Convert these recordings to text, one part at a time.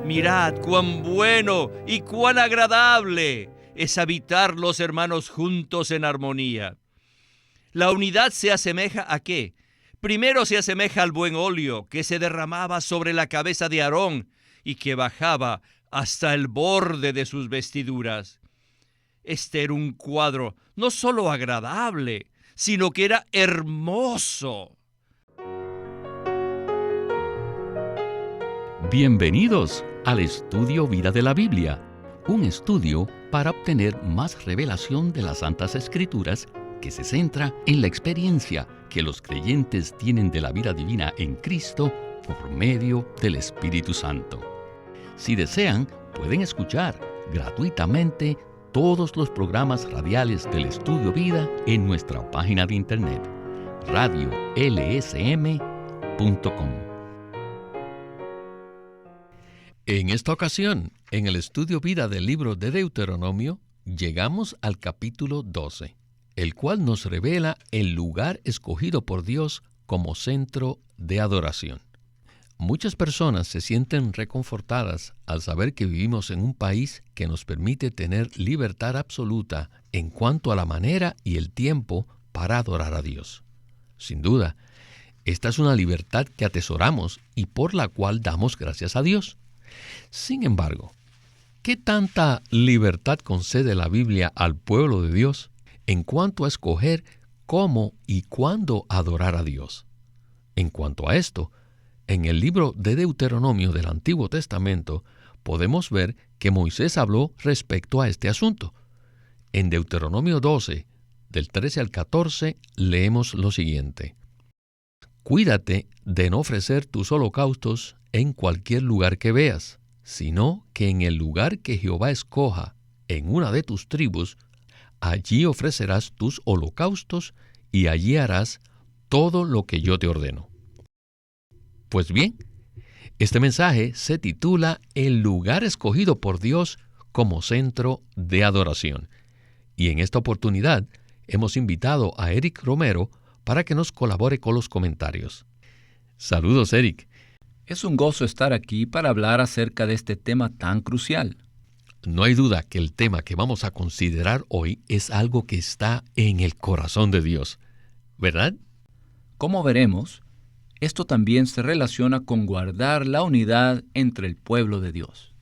Mirad cuán bueno y cuán agradable es habitar los hermanos juntos en armonía. La unidad se asemeja ¿a qué? Primero se asemeja al buen óleo que se derramaba sobre la cabeza de Aarón y que bajaba hasta el borde de sus vestiduras. Este era un cuadro no solo agradable, sino que era hermoso. Bienvenidos al Estudio Vida de la Biblia, un estudio para obtener más revelación de las Santas Escrituras que se centra en la experiencia que los creyentes tienen de la vida divina en Cristo por medio del Espíritu Santo. Si desean, pueden escuchar gratuitamente todos los programas radiales del Estudio Vida en nuestra página de internet, radiolsm.com. En esta ocasión, en el Estudio Vida del libro de Deuteronomio, llegamos al capítulo 12, el cual nos revela el lugar escogido por Dios como centro de adoración. Muchas personas se sienten reconfortadas al saber que vivimos en un país que nos permite tener libertad absoluta en cuanto a la manera y el tiempo para adorar a Dios. Sin duda, esta es una libertad que atesoramos y por la cual damos gracias a Dios. Sin embargo, ¿qué tanta libertad concede la Biblia al pueblo de Dios en cuanto a escoger cómo y cuándo adorar a Dios? En cuanto a esto, en el libro de Deuteronomio del Antiguo Testamento podemos ver que Moisés habló respecto a este asunto. En Deuteronomio 12, del 13 al 14, leemos lo siguiente: Cuídate de no ofrecer tus holocaustos en cualquier lugar que veas, sino que en el lugar que Jehová escoja en una de tus tribus, allí ofrecerás tus holocaustos y allí harás todo lo que yo te ordeno. Pues bien, este mensaje se titula El lugar escogido por Dios como centro de adoración. Y en esta oportunidad hemos invitado a Eric Romero para que nos colabore con los comentarios. Saludos, Eric. Es un gozo estar aquí para hablar acerca de este tema tan crucial. No hay duda que el tema que vamos a considerar hoy es algo que está en el corazón de Dios, ¿verdad? Como veremos, esto también se relaciona con guardar la unidad entre el pueblo de Dios.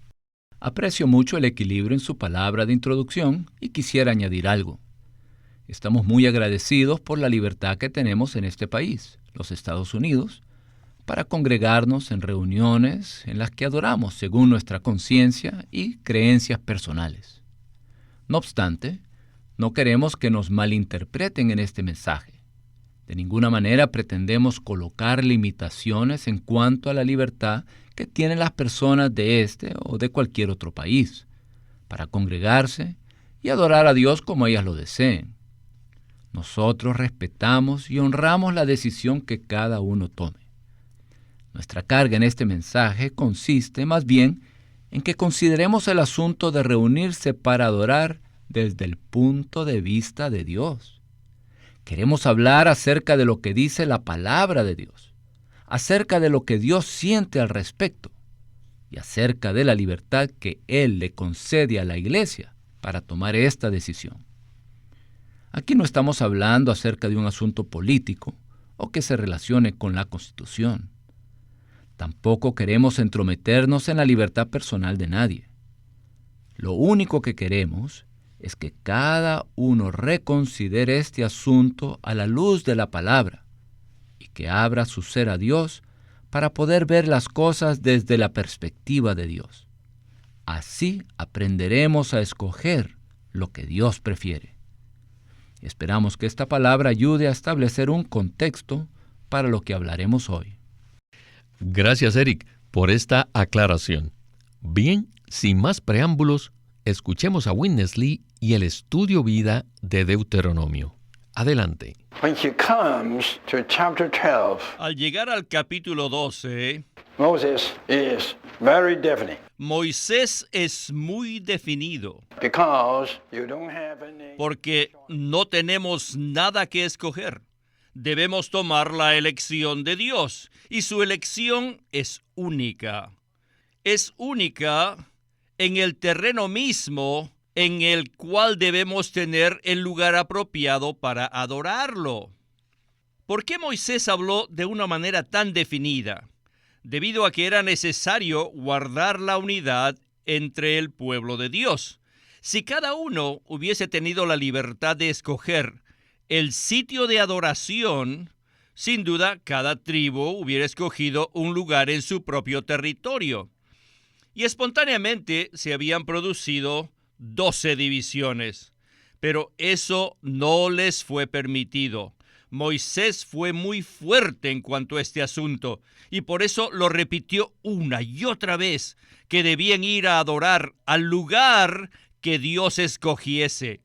Aprecio mucho el equilibrio en su palabra de introducción y quisiera añadir algo. Estamos muy agradecidos por la libertad que tenemos en este país, los Estados Unidos, para congregarnos en reuniones en las que adoramos según nuestra conciencia y creencias personales. No obstante, no queremos que nos malinterpreten en este mensaje. De ninguna manera pretendemos colocar limitaciones en cuanto a la libertad que tienen las personas de este o de cualquier otro país para congregarse y adorar a Dios como ellas lo deseen. Nosotros respetamos y honramos la decisión que cada uno tome. Nuestra carga en este mensaje consiste más bien en que consideremos el asunto de reunirse para adorar desde el punto de vista de Dios. Queremos hablar acerca de lo que dice la palabra de Dios, acerca de lo que Dios siente al respecto y acerca de la libertad que Él le concede a la iglesia para tomar esta decisión. Aquí no estamos hablando acerca de un asunto político o que se relacione con la Constitución. Tampoco queremos entrometernos en la libertad personal de nadie. Lo único que queremos es que cada uno reconsidere este asunto a la luz de la palabra y que abra su ser a Dios para poder ver las cosas desde la perspectiva de Dios. Así aprenderemos a escoger lo que Dios prefiere. Esperamos que esta palabra ayude a establecer un contexto para lo que hablaremos hoy. Gracias, Eric, por esta aclaración. Bien, sin más preámbulos, escuchemos a Witness Lee y el Estudio Vida de Deuteronomio. Adelante. Al llegar al capítulo 12, Moses is very definite. Moisés es muy definido Because you don't have any... porque no tenemos nada que escoger. Debemos tomar la elección de Dios y su elección es única. es única en el terreno mismo en el cual debemos tener el lugar apropiado para adorarlo. ¿Por qué Moisés habló de una manera tan definida? Debido a que era necesario guardar la unidad entre el pueblo de Dios. Si cada uno hubiese tenido la libertad de escoger el sitio de adoración, sin duda cada tribu hubiera escogido un lugar en su propio territorio. Y espontáneamente se habían producido 12 divisiones. Pero eso no les fue permitido. Moisés fue muy fuerte en cuanto a este asunto y por eso lo repitió una y otra vez, que debían ir a adorar al lugar que Dios escogiese.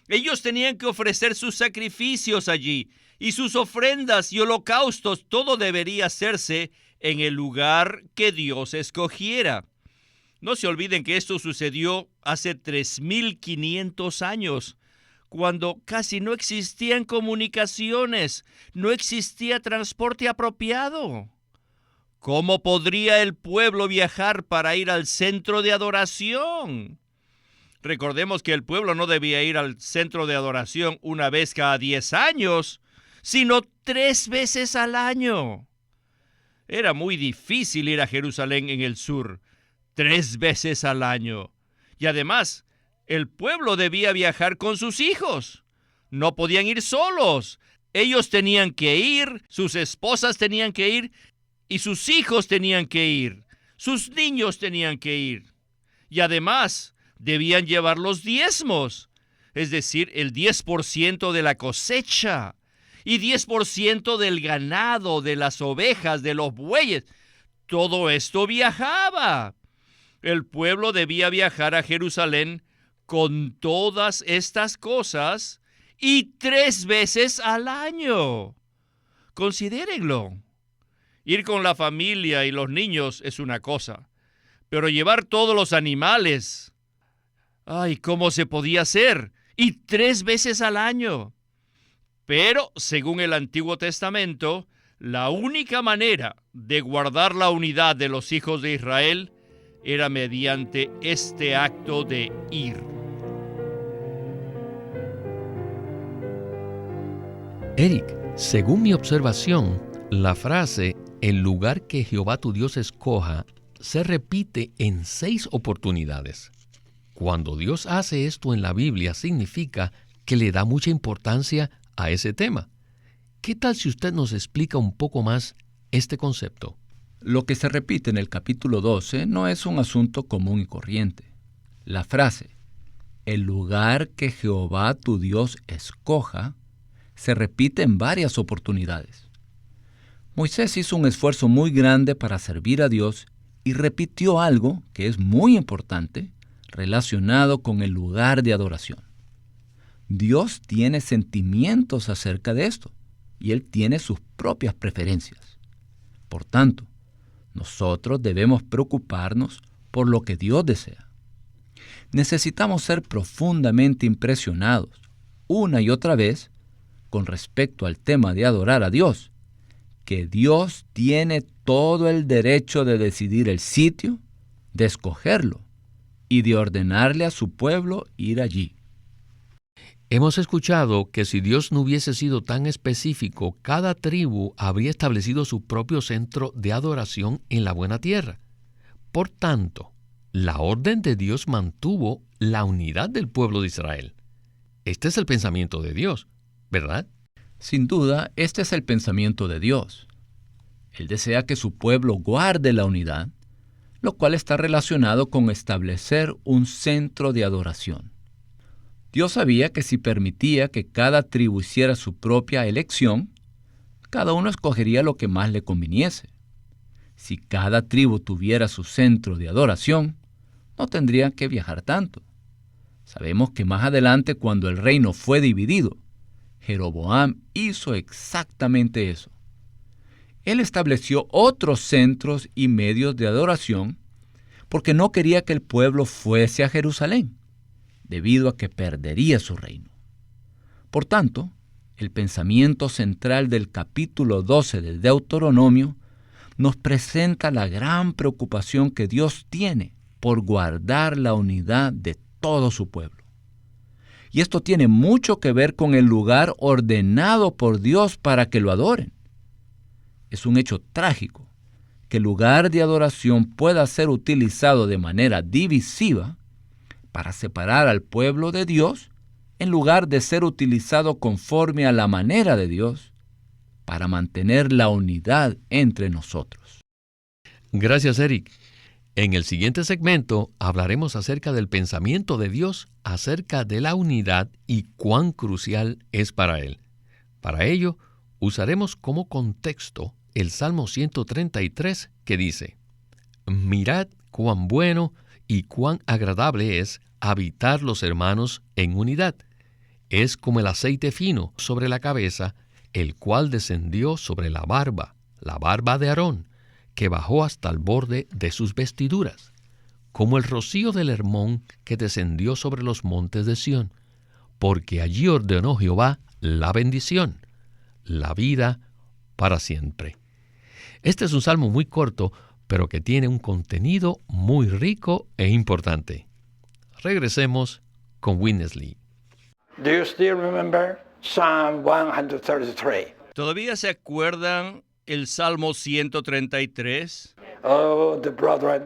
Ellos tenían que ofrecer sus sacrificios allí y sus ofrendas y holocaustos, todo debería hacerse en el lugar que Dios escogiera. No se olviden que esto sucedió hace 3,500 años. Cuando casi no existían comunicaciones, no existía transporte apropiado. ¿Cómo podría el pueblo viajar para ir al centro de adoración? Recordemos que el pueblo no debía ir al centro de adoración una vez cada 10 años, sino 3 veces al año. Era muy difícil ir a Jerusalén en el sur, 3 veces al año. Y además, el pueblo debía viajar con sus hijos. No podían ir solos. Ellos tenían que ir, sus esposas tenían que ir y sus hijos tenían que ir. Sus niños tenían que ir. Y además, debían llevar los diezmos, es decir, el 10% de la cosecha y 10% del ganado, de las ovejas, de los bueyes. Todo esto viajaba. El pueblo debía viajar a Jerusalén con todas estas cosas y 3 veces al año. Considérenlo. Ir con la familia y los niños es una cosa, pero llevar todos los animales, ¡ay, cómo se podía hacer! Y 3 veces al año. Pero, según el Antiguo Testamento, la única manera de guardar la unidad de los hijos de Israel era mediante este acto de ir. Eric, según mi observación, la frase «el lugar que Jehová tu Dios escoja» se repite en 6 oportunidades. Cuando Dios hace esto en la Biblia, significa que le da mucha importancia a ese tema. ¿Qué tal si usted nos explica un poco más este concepto? Lo que se repite en el capítulo 12 no es un asunto común y corriente. La frase «el lugar que Jehová tu Dios escoja» se repite en varias oportunidades. Moisés hizo un esfuerzo muy grande para servir a Dios y repitió algo que es muy importante relacionado con el lugar de adoración. Dios tiene sentimientos acerca de esto y Él tiene sus propias preferencias. Por tanto, nosotros debemos preocuparnos por lo que Dios desea. Necesitamos ser profundamente impresionados una y otra vez con respecto al tema de adorar a Dios, que Dios tiene todo el derecho de decidir el sitio, de escogerlo y de ordenarle a su pueblo ir allí. Hemos escuchado que si Dios no hubiese sido tan específico, cada tribu habría establecido su propio centro de adoración en la buena tierra. Por tanto, la orden de Dios mantuvo la unidad del pueblo de Israel. Este es el pensamiento de Dios, ¿verdad? Sin duda, este es el pensamiento de Dios. Él desea que su pueblo guarde la unidad, lo cual está relacionado con establecer un centro de adoración. Dios sabía que si permitía que cada tribu hiciera su propia elección, cada uno escogería lo que más le conviniese. Si cada tribu tuviera su centro de adoración, no tendría que viajar tanto. Sabemos que más adelante, cuando el reino fue dividido, Jeroboam hizo exactamente eso. Él estableció otros centros y medios de adoración porque no quería que el pueblo fuese a Jerusalén, debido a que perdería su reino. Por tanto, el pensamiento central del capítulo 12 del Deuteronomio nos presenta la gran preocupación que Dios tiene por guardar la unidad de todo su pueblo. Y esto tiene mucho que ver con el lugar ordenado por Dios para que lo adoren. Es un hecho trágico que el lugar de adoración pueda ser utilizado de manera divisiva para separar al pueblo de Dios, en lugar de ser utilizado conforme a la manera de Dios para mantener la unidad entre nosotros. Gracias, Eric. En el siguiente segmento hablaremos acerca del pensamiento de Dios acerca de la unidad y cuán crucial es para Él. Para ello, usaremos como contexto el Salmo 133, que dice: Mirad cuán bueno y cuán agradable es habitar los hermanos en unidad. Es como el aceite fino sobre la cabeza, el cual descendió sobre la barba de Aarón, que bajó hasta el borde de sus vestiduras, como el rocío del Hermón que descendió sobre los montes de Sión, porque allí ordenó Jehová la bendición, la vida para siempre. Este es un salmo muy corto, pero que tiene un contenido muy rico e importante. Regresemos con Witness Lee. Do you still remember Psalm 133? ¿Todavía se acuerdan el Salmo 133? Oh, the brethren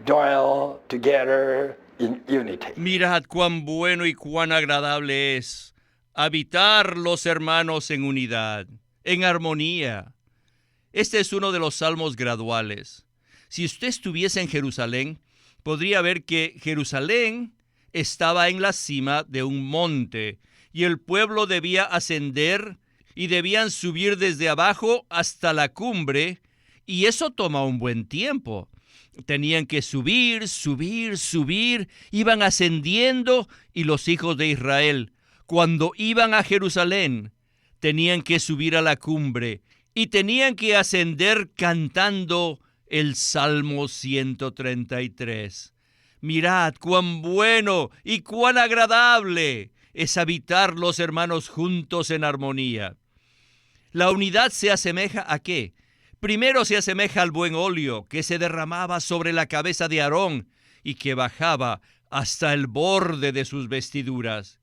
dwell together in unity. Mirad cuán bueno y cuán agradable es habitar los hermanos en unidad, en armonía. Este es uno de los salmos graduales. Si usted estuviese en Jerusalén, podría ver que Jerusalén estaba en la cima de un monte y el pueblo debía ascender y debían subir desde abajo hasta la cumbre, y eso toma un buen tiempo. Tenían que subir, iban ascendiendo, y los hijos de Israel, cuando iban a Jerusalén, tenían que subir a la cumbre y tenían que ascender cantando el Salmo 133. Mirad cuán bueno y cuán agradable es habitar los hermanos juntos en armonía. La unidad se asemeja ¿a qué? Primero se asemeja al buen óleo que se derramaba sobre la cabeza de Aarón y que bajaba hasta el borde de sus vestiduras.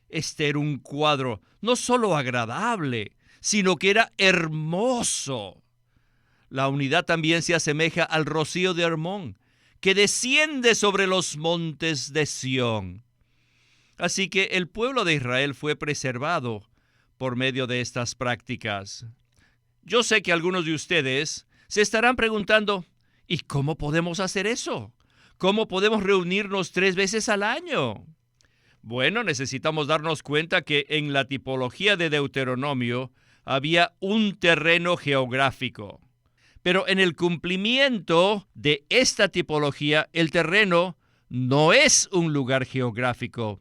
Este era un cuadro no solo agradable, sino que era hermoso. La unidad también se asemeja al rocío de Hermón, que desciende sobre los montes de Sión. Así que el pueblo de Israel fue preservado por medio de estas prácticas. Yo sé que algunos de ustedes se estarán preguntando, ¿y cómo podemos hacer eso? ¿Cómo podemos reunirnos 3 veces al año? Bueno, necesitamos darnos cuenta que en la tipología de Deuteronomio había un terreno geográfico. Pero en el cumplimiento de esta tipología, el terreno no es un lugar geográfico,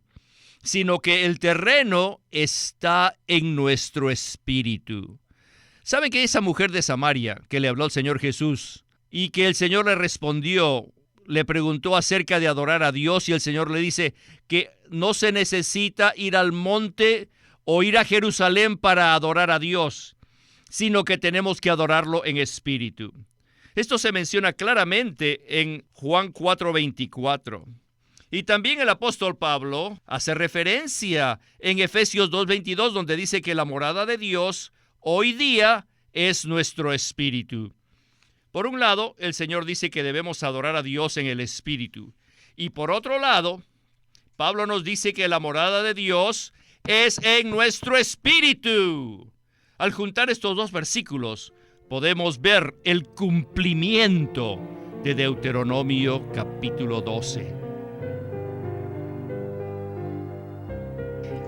sino que el terreno está en nuestro espíritu. ¿Saben que esa mujer de Samaria que le habló al Señor Jesús y que el Señor le respondió, le preguntó acerca de adorar a Dios y el Señor le dice que no se necesita ir al monte o ir a Jerusalén para adorar a Dios, sino que tenemos que adorarlo en espíritu? Esto se menciona claramente en Juan 4:24. Y también el apóstol Pablo hace referencia en Efesios 2:22, donde dice que la morada de Dios hoy día es nuestro espíritu. Por un lado, el Señor dice que debemos adorar a Dios en el espíritu. Y por otro lado, Pablo nos dice que la morada de Dios es en nuestro espíritu. Al juntar estos dos versículos, podemos ver el cumplimiento de Deuteronomio capítulo 12.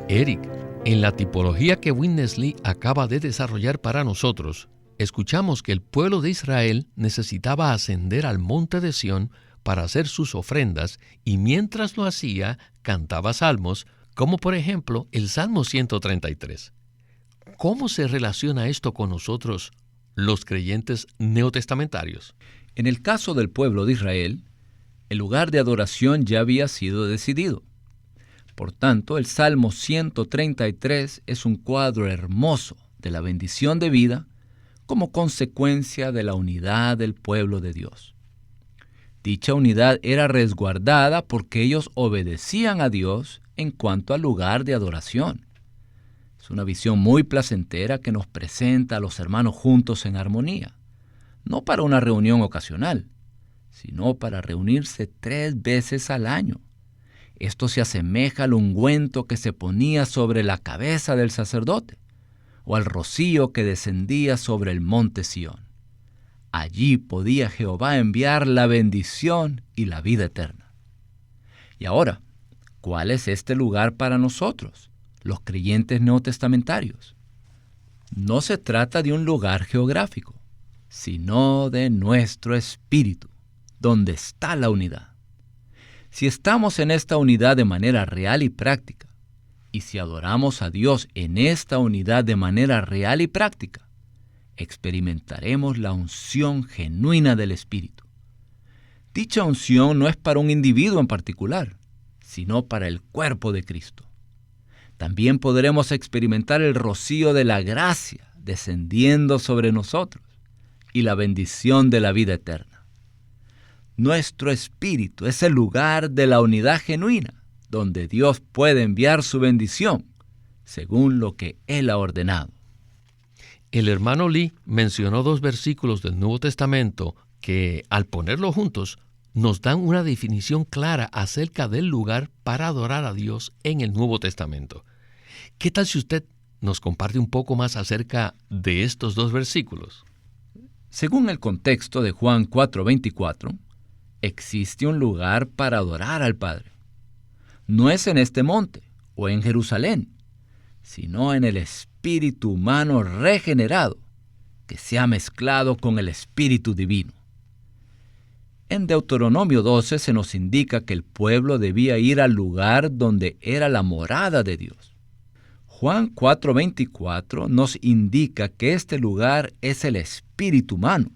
Eric, en la tipología que Witness Lee acaba de desarrollar para nosotros, escuchamos que el pueblo de Israel necesitaba ascender al monte de Sión para hacer sus ofrendas y mientras lo hacía, cantaba salmos, como por ejemplo el Salmo 133. ¿Cómo se relaciona esto con nosotros, los creyentes neotestamentarios? En el caso del pueblo de Israel, el lugar de adoración ya había sido decidido. Por tanto, el Salmo 133 es un cuadro hermoso de la bendición de vida como consecuencia de la unidad del pueblo de Dios. Dicha unidad era resguardada porque ellos obedecían a Dios en cuanto al lugar de adoración. Es una visión muy placentera que nos presenta a los hermanos juntos en armonía, no para una reunión ocasional, sino para reunirse 3 veces al año. Esto se asemeja al ungüento que se ponía sobre la cabeza del sacerdote, o al rocío que descendía sobre el monte Sión. Allí podía Jehová enviar la bendición y la vida eterna. Y ahora, ¿cuál es este lugar para nosotros, los creyentes neotestamentarios? No se trata de un lugar geográfico, sino de nuestro espíritu, donde está la unidad. Si estamos en esta unidad de manera real y práctica, y si adoramos a Dios en esta unidad de manera real y práctica, experimentaremos la unción genuina del Espíritu. Dicha unción no es para un individuo en particular, sino para el cuerpo de Cristo. También podremos experimentar el rocío de la gracia descendiendo sobre nosotros y la bendición de la vida eterna. Nuestro espíritu es el lugar de la unidad genuina, donde Dios puede enviar su bendición, según lo que Él ha ordenado. El hermano Lee mencionó 2 versículos del Nuevo Testamento que, al ponerlos juntos, nos dan una definición clara acerca del lugar para adorar a Dios en el Nuevo Testamento. ¿Qué tal si usted nos comparte un poco más acerca de estos 2 versículos? Según el contexto de Juan 4:24, existe un lugar para adorar al Padre. No es en este monte o en Jerusalén, sino en el espíritu humano regenerado, que se ha mezclado con el Espíritu Divino. En Deuteronomio 12 se nos indica que el pueblo debía ir al lugar donde era la morada de Dios. Juan 4:24 nos indica que este lugar es el espíritu humano.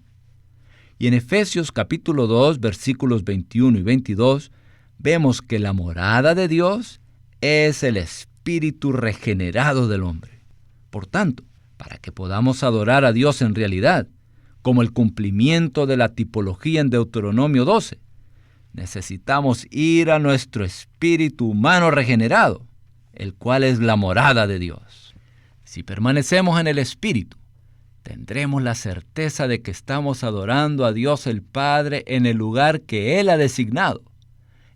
Y en Efesios capítulo 2, versículos 21 y 22, vemos que la morada de Dios es el espíritu regenerado del hombre. Por tanto, para que podamos adorar a Dios en realidad, como el cumplimiento de la tipología en Deuteronomio 12, necesitamos ir a nuestro espíritu humano regenerado, el cual es la morada de Dios. Si permanecemos en el Espíritu, tendremos la certeza de que estamos adorando a Dios el Padre en el lugar que Él ha designado,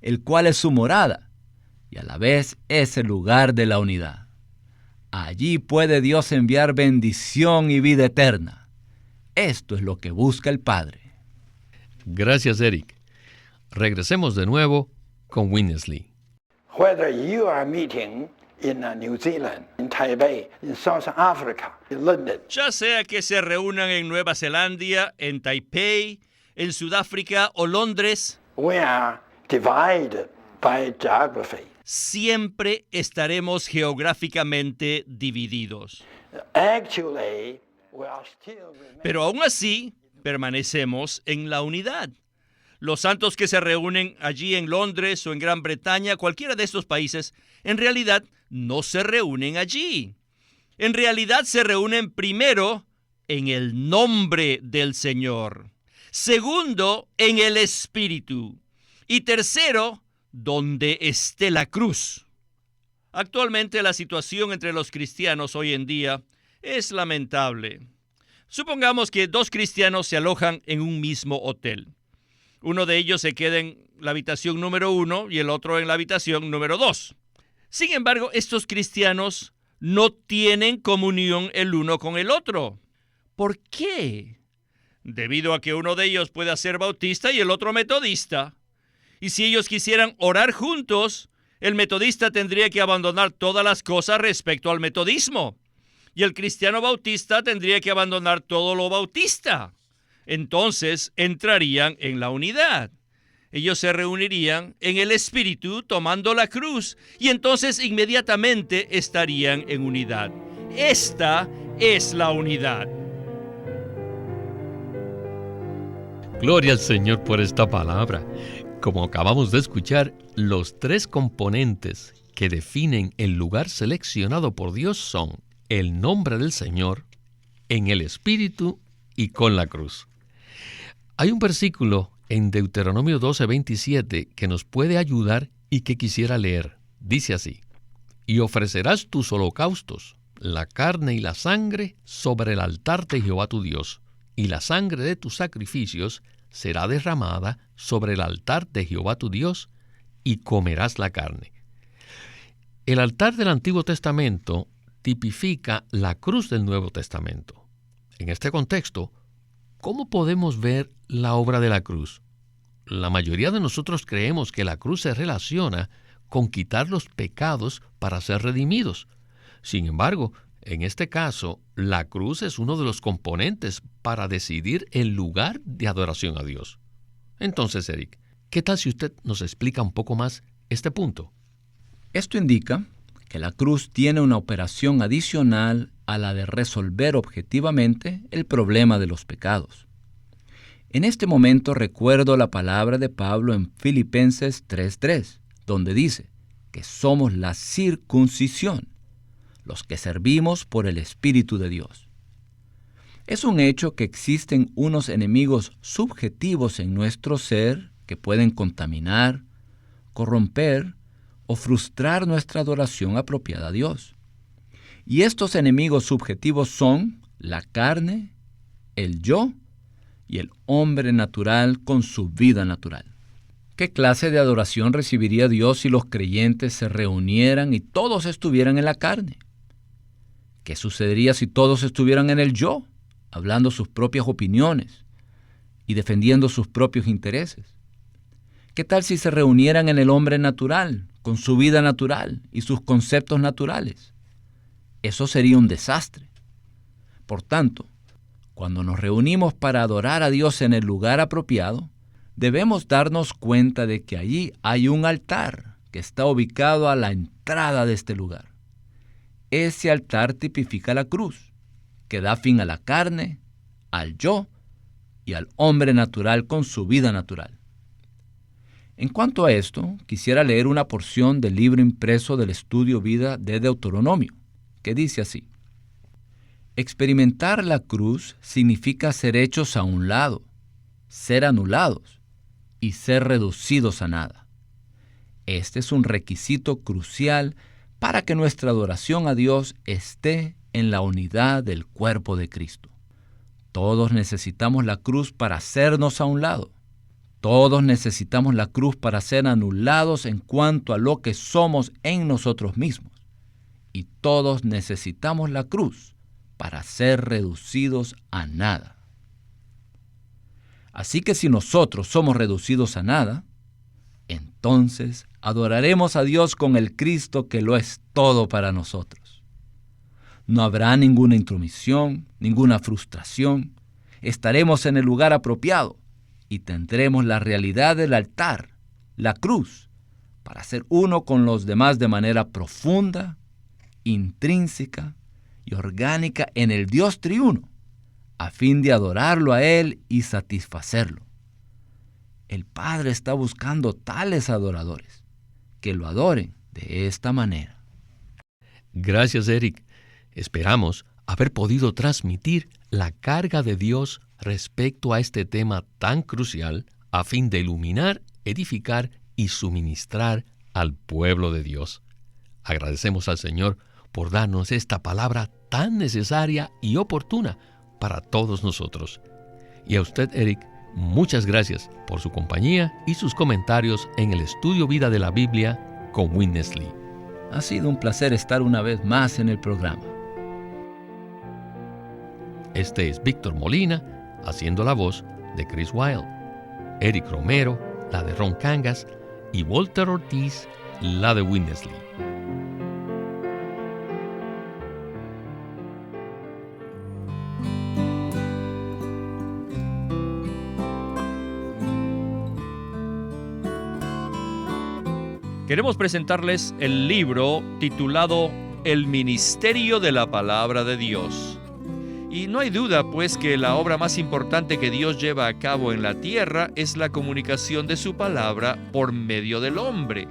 el cual es su morada, y a la vez es el lugar de la unidad. Allí puede Dios enviar bendición y vida eterna. Esto es lo que busca el Padre. Gracias, Eric. Regresemos de nuevo con Winnesley. Whether you are meeting in New Zealand, in Taipei, in South Africa, in London, Ya sea que se reúnan en Nueva Zelanda, en Taipei, en Sudáfrica o Londres, we are divided by geography. siempre estaremos geográficamente divididos. Actually, we are still Pero aún así, permanecemos en la unidad. Los santos que se reúnen allí en Londres o en Gran Bretaña, cualquiera de estos países, en realidad no se reúnen allí. En realidad se reúnen primero en el nombre del Señor. Segundo, en el Espíritu. Y tercero, donde esté la cruz. Actualmente la situación entre los cristianos hoy en día es lamentable. Supongamos que 2 cristianos se alojan en un mismo hotel. Uno de ellos se queda en la habitación número 1 y el otro en la habitación número 2. Sin embargo, estos cristianos no tienen comunión el uno con el otro. ¿Por qué? Debido a que uno de ellos pueda ser bautista y el otro metodista. Y si ellos quisieran orar juntos, el metodista tendría que abandonar todas las cosas respecto al metodismo. Y el cristiano bautista tendría que abandonar todo lo bautista. Entonces entrarían en la unidad. Ellos se reunirían en el Espíritu tomando la cruz y entonces inmediatamente estarían en unidad. Esta es la unidad. Gloria al Señor por esta palabra. Como acabamos de escuchar, los 3 componentes que definen el lugar seleccionado por Dios son el nombre del Señor, en el Espíritu y con la cruz. Hay un versículo en Deuteronomio 12:27 que nos puede ayudar y que quisiera leer. Dice así: y ofrecerás tus holocaustos, la carne y la sangre, sobre el altar de Jehová tu Dios, y la sangre de tus sacrificios será derramada sobre el altar de Jehová tu Dios, y comerás la carne. El altar del Antiguo Testamento tipifica la cruz del Nuevo Testamento. En este contexto, ¿cómo podemos ver la obra de la cruz? La mayoría de nosotros creemos que la cruz se relaciona con quitar los pecados para ser redimidos. Sin embargo, en este caso, la cruz es uno de los componentes para decidir el lugar de adoración a Dios. Entonces, Eric, ¿qué tal si usted nos explica un poco más este punto? Esto indica que la cruz tiene una operación adicional a la de resolver objetivamente el problema de los pecados. En este momento recuerdo la palabra de Pablo en Filipenses 3:3, donde dice que somos la circuncisión, los que servimos por el Espíritu de Dios. Es un hecho que existen unos enemigos subjetivos en nuestro ser que pueden contaminar, corromper o frustrar nuestra adoración apropiada a Dios. Y estos enemigos subjetivos son la carne, el yo y el hombre natural con su vida natural. ¿Qué clase de adoración recibiría Dios si los creyentes se reunieran y todos estuvieran en la carne? ¿Qué sucedería si todos estuvieran en el yo, hablando sus propias opiniones y defendiendo sus propios intereses? ¿Qué tal si se reunieran en el hombre natural, con su vida natural y sus conceptos naturales? Eso sería un desastre. Por tanto, cuando nos reunimos para adorar a Dios en el lugar apropiado, debemos darnos cuenta de que allí hay un altar que está ubicado a la entrada de este lugar. Ese altar tipifica la cruz, que da fin a la carne, al yo y al hombre natural con su vida natural. En cuanto a esto, quisiera leer una porción del libro impreso del Estudio Vida de Deuteronomio, que dice así: experimentar la cruz significa ser hechos a un lado, ser anulados y ser reducidos a nada. Este es un requisito crucial para que nuestra adoración a Dios esté en la unidad del cuerpo de Cristo. Todos necesitamos la cruz para hacernos a un lado. Todos necesitamos la cruz para ser anulados en cuanto a lo que somos en nosotros mismos. Y todos necesitamos la cruz para ser reducidos a nada. Así que si nosotros somos reducidos a nada, entonces adoraremos a Dios con el Cristo que lo es todo para nosotros. No habrá ninguna intromisión, ninguna frustración. Estaremos en el lugar apropiado y tendremos la realidad del altar, la cruz, para ser uno con los demás de manera profunda, intrínseca y orgánica en el Dios triuno, a fin de adorarlo a Él y satisfacerlo. El Padre está buscando tales adoradores, que lo adoren de esta manera. Gracias, Eric. Esperamos haber podido transmitir la carga de Dios respecto a este tema tan crucial, a fin de iluminar, edificar y suministrar al pueblo de Dios. Agradecemos al Señor por darnos esta palabra tan necesaria y oportuna para todos nosotros. Y a usted, Eric, muchas gracias por su compañía y sus comentarios en el Estudio Vida de la Biblia con Witness Lee. Ha sido un placer estar una vez más en el programa. Este es Víctor Molina, haciendo la voz de Chris Wilde, Eric Romero, la de Ron Cangas, y Walter Ortiz, la de Witness Lee. Queremos presentarles el libro titulado El Ministerio de la Palabra de Dios. Y no hay duda, pues, que la obra más importante que Dios lleva a cabo en la tierra es la comunicación de su palabra por medio del hombre.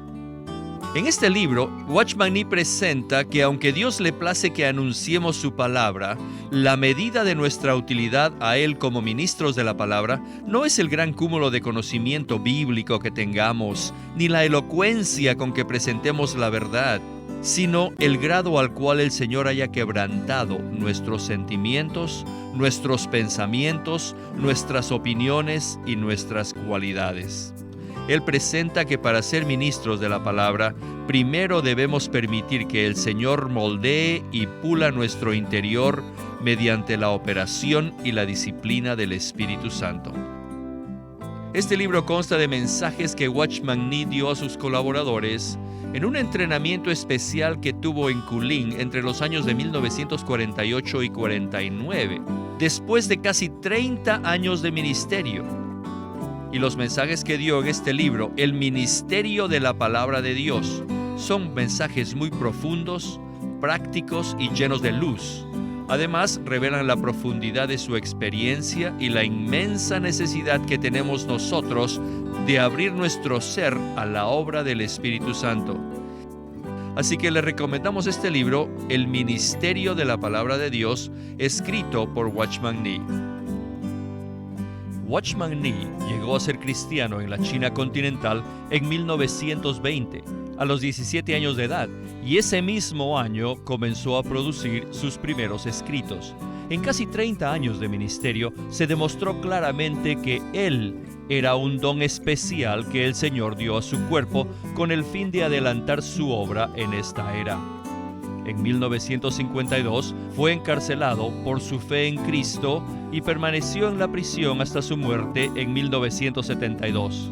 En este libro, Watchman Nee presenta que aunque Dios le place que anunciemos su palabra, la medida de nuestra utilidad a Él como ministros de la palabra no es el gran cúmulo de conocimiento bíblico que tengamos, ni la elocuencia con que presentemos la verdad, sino el grado al cual el Señor haya quebrantado nuestros sentimientos, nuestros pensamientos, nuestras opiniones y nuestras cualidades. Él presenta que para ser ministros de la palabra, primero debemos permitir que el Señor moldee y pula nuestro interior mediante la operación y la disciplina del Espíritu Santo. Este libro consta de mensajes que Watchman Nee dio a sus colaboradores en un entrenamiento especial que tuvo en Kulin entre los años de 1948 y 49, después de casi 30 años de ministerio. Y los mensajes que dio en este libro, El Ministerio de la Palabra de Dios, son mensajes muy profundos, prácticos y llenos de luz. Además, revelan la profundidad de su experiencia y la inmensa necesidad que tenemos nosotros de abrir nuestro ser a la obra del Espíritu Santo. Así que le recomendamos este libro, El Ministerio de la Palabra de Dios, escrito por Watchman Nee. Watchman Nee llegó a ser cristiano en la China continental en 1920, a los 17 años de edad, y ese mismo año comenzó a producir sus primeros escritos. En casi 30 años de ministerio se demostró claramente que él era un don especial que el Señor dio a su cuerpo con el fin de adelantar su obra en esta era. En 1952 fue encarcelado por su fe en Cristo y permaneció en la prisión hasta su muerte en 1972.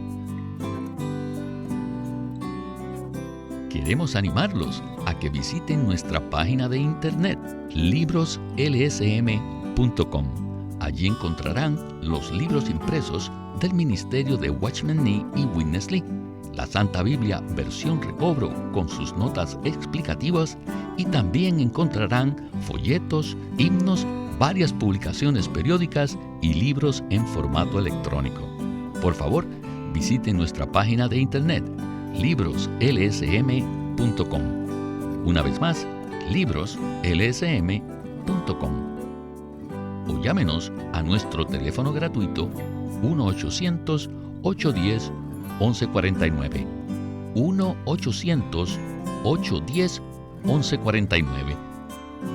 Queremos animarlos a que visiten nuestra página de internet, libroslsm.com. Allí encontrarán los libros impresos del ministerio de Watchman Nee y Witness Lee, la Santa Biblia versión recobro con sus notas explicativas, y también encontrarán folletos, himnos, varias publicaciones periódicas y libros en formato electrónico. Por favor, visiten nuestra página de internet, libroslsm.com. Una vez más, libroslsm.com. O llámenos a nuestro teléfono gratuito 1-800-810-1149. 1-800-810-1149.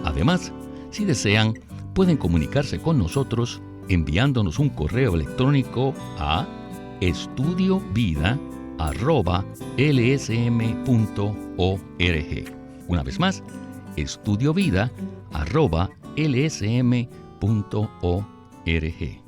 Además, si desean, pueden comunicarse con nosotros enviándonos un correo electrónico a estudiovida@lsm.org. Una vez más, estudiovida@lsm.org.